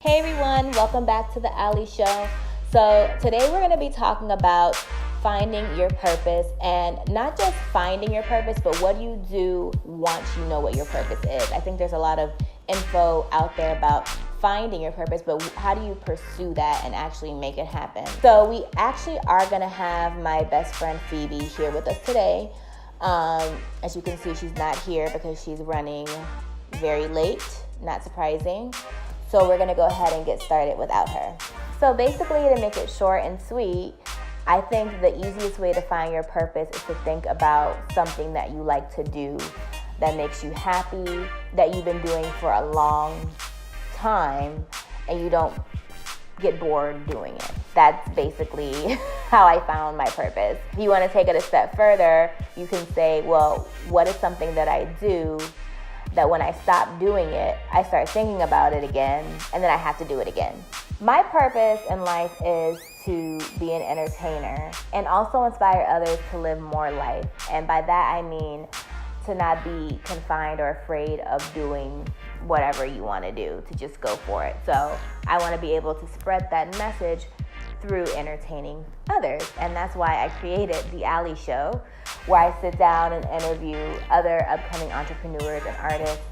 Hey everyone, welcome back to the Ali Show. So today we're going to be talking about finding your purpose, and not just finding your purpose, but what do you do once you know what your purpose is. I think there's a lot of info out there about finding your purpose, but how do you pursue that and actually make it happen? So we actually are going to have my best friend Phoebe here with us today. As you can see, she's not here because she's running very late, not surprising. So we're going to go ahead and get started without her. So basically, to make it short and sweet, I think the easiest way to find your purpose is to think about something that you like to do, that makes you happy, that you've been doing for a long time, and you don't get bored doing it. That's basically how I found my purpose. If you want to take it a step further, you can say, well, what is something that I do that when I stop doing it, I start thinking about it again, and then I have to do it again. My purpose in life is to be an entertainer and also inspire others to live more life. And by that I mean to not be confined or afraid of doing whatever you want to do, to just go for it. So I want to be able to spread that message through entertaining others. And that's why I created the Ali Show, where I sit down and interview other upcoming entrepreneurs and artists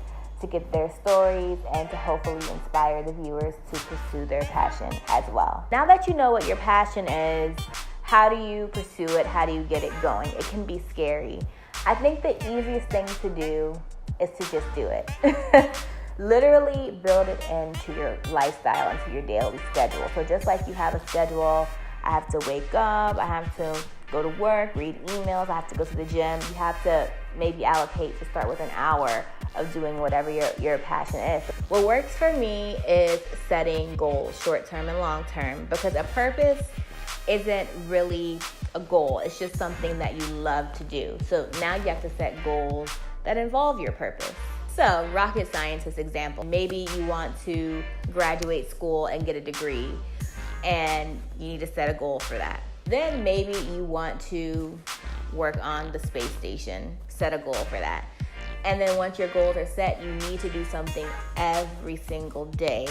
to get their stories and to hopefully inspire the viewers to pursue their passion as well. Now that you know what your passion is, how do you pursue it? How do you get it going? It can be scary. I think the easiest thing to do is to just do it. Literally build it into your lifestyle, into your daily schedule. So just like you have a schedule, I have to wake up, I have to go to work, read emails, I have to go to the gym. You have to maybe allocate to start with an hour of doing whatever your passion is. What works for me is setting goals, short-term and long-term, because a purpose isn't really a goal. It's just something that you love to do. So now you have to set goals that involve your purpose. So, rocket scientist example, maybe you want to graduate school and get a degree, and you need to set a goal for that. Then maybe you want to work on the space station, set a goal for that. And then once your goals are set, you need to do something every single day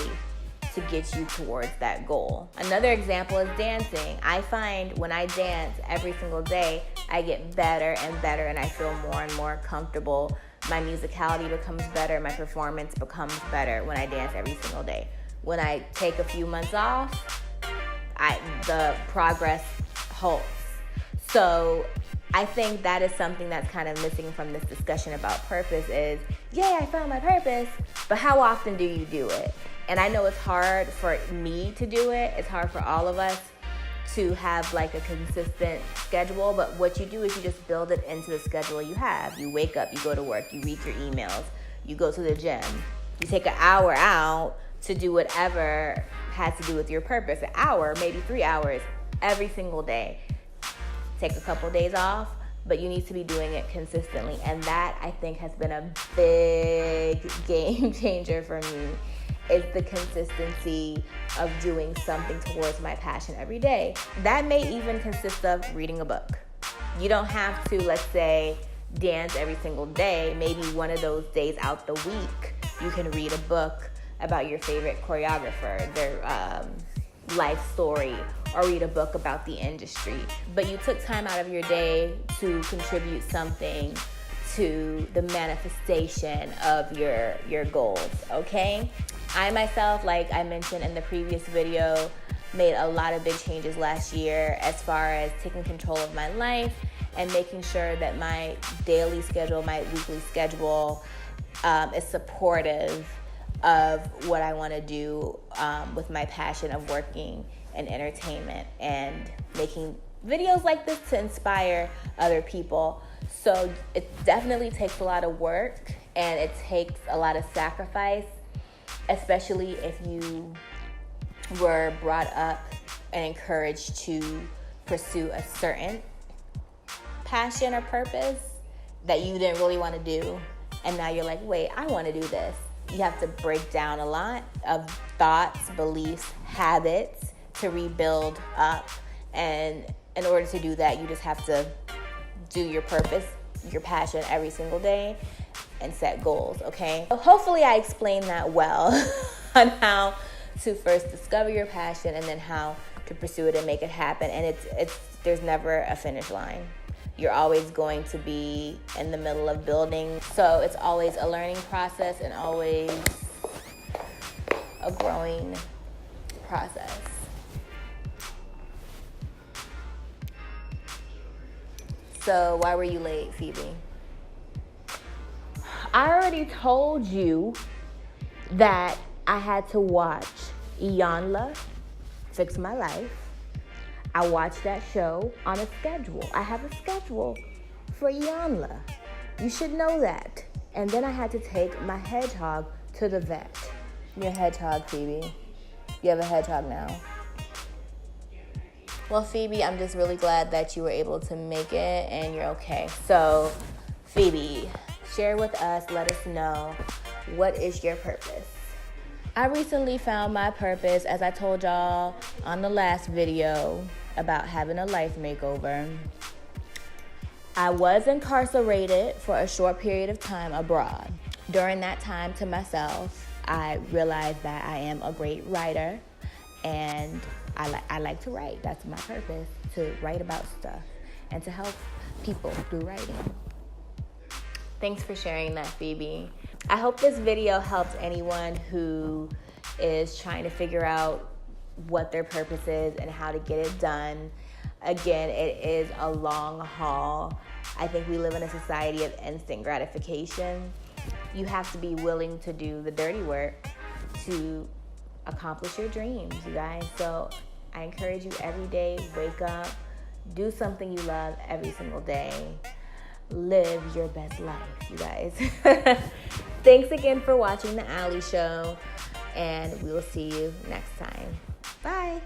to get you towards that goal. Another example is dancing. I find when I dance every single day, I get better and better, and I feel more and more comfortable. My musicality becomes better, my performance becomes better when I dance every single day. When I take a few months off, the progress halts. So I think that is something that's kind of missing from this discussion about purpose is, yay, I found my purpose, but how often do you do it? And I know it's hard for me to do it. It's hard for all of us to have like a consistent schedule, but what you do is you just build it into the schedule you have. You wake up, you go to work, you read your emails, you go to the gym, you take an hour out to do whatever has to do with your purpose, an hour, maybe 3 hours every single day. Take a couple days off, but you need to be doing it consistently. And that, I think, has been a big game changer for me, is the consistency of doing something towards my passion every day. That may even consist of reading a book. You don't have to, let's say, dance every single day. Maybe one of those days out the week, you can read a book about your favorite choreographer, their life story, or read a book about the industry. But you took time out of your day to contribute something to the manifestation of your goals, okay? I myself, like I mentioned in the previous video, made a lot of big changes last year as far as taking control of my life and making sure that my daily schedule, my weekly schedule is supportive of what I want to do with my passion of working in entertainment and making videos like this to inspire other people. So it definitely takes a lot of work and it takes a lot of sacrifice, especially if you were brought up and encouraged to pursue a certain passion or purpose that you didn't really want to do. And now you're like, wait, I want to do this. You have to break down a lot of thoughts, beliefs, habits to rebuild up. And in order to do that, you just have to do your purpose, your passion every single day and set goals, okay? So hopefully I explained that well on how to first discover your passion and then how to pursue it and make it happen. And there's never a finish line. You're always going to be in the middle of building. So it's always a learning process and always a growing process. So why were you late, Phoebe? I already told you that I had to watch Iyanla Fix My Life. I watched that show on a schedule. I have a schedule for Iyanla. You should know that. And then I had to take my hedgehog to the vet. Your hedgehog, Phoebe. You have a hedgehog now. Well, Phoebe, I'm just really glad that you were able to make it and you're okay. So, Phoebe, share with us, let us know, what is your purpose? I recently found my purpose, as I told y'all on the last video about having a life makeover. I was incarcerated for a short period of time abroad. During that time to myself, I realized that I am a great writer and I like to write. That's my purpose, to write about stuff and to help people through writing. Thanks for sharing that, Phoebe. I hope this video helped anyone who is trying to figure out what their purpose is and how to get it done. Again, it is a long haul. I think we live in a society of instant gratification. You have to be willing to do the dirty work to accomplish your dreams, you guys. So I encourage you every day, wake up, do something you love every single day. Live your best life, you guys. Thanks again for watching The Ali Show, and we will see you next time. Bye.